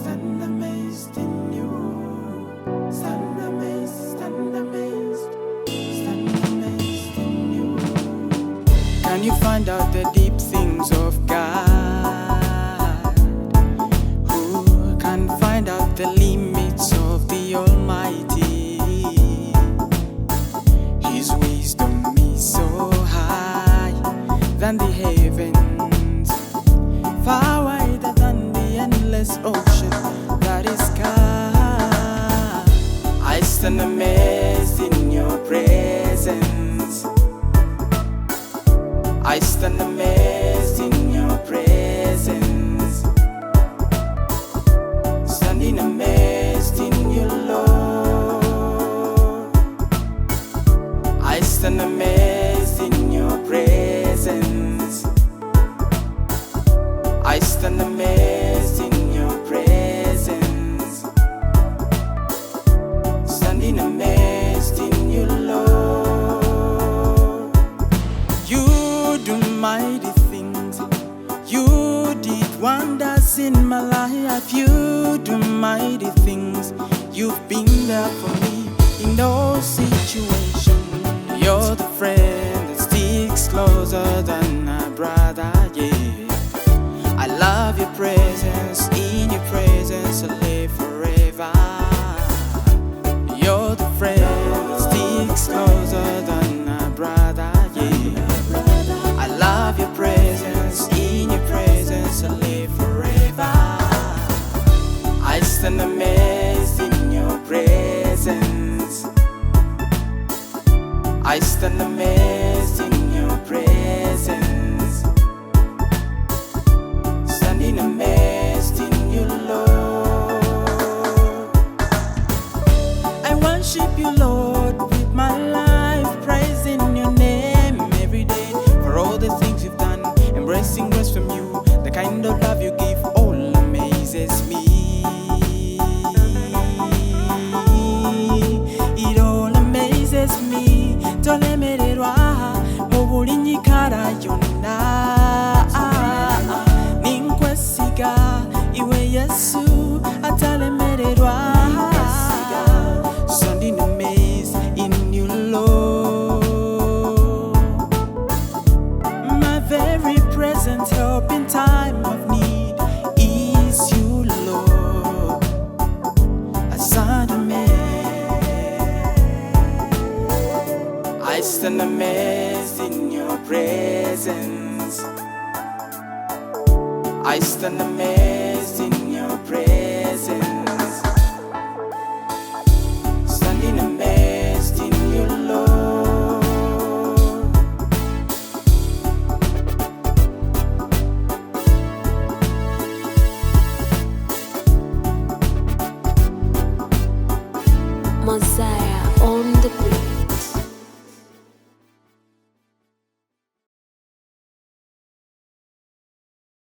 stand amazed in you. Stand amazed, stand amazed, stand amazed in you. Can you find out the deep things of God? Who can find out the limits of the Almighty? His wisdom is so high than the heavens, far wider than the endless ocean that is God. I stand amazed in your presence. I stand amazed in your presence. Standing amazed in you, Lord. I stand amazed in your presence. I stand amazed in your presence. Standing amazed in you, Lord. You do mighty things. You did wonders in my life. You do mighty things. You've been there for me in those situations. You're the friend that sticks closer than a brother, yeah. I love your presence, in your presence I live forever. You're the friend that sticks closer than a brother, yeah. I love your presence, in your presence I live forever. I stand amazed in your presence. I stand amazed in your presence. Standing amazed in you, Lord. I worship you, Lord, with my life, praising your name every day for all the things you've done, embracing grace from you. The kind of love you give all amazes me. It all amazes me. Tolemererwa mu buli nyikara yonna. Ninkwesiga iwe Yesu atalemererwa. Standing amazed in you, Lord. My very present help in time of need is you, Lord. I stand amazed. I stand amazed in your presence. I stand amazed in your presence. Standing amazed in you, Lord. Mosiah on the beat.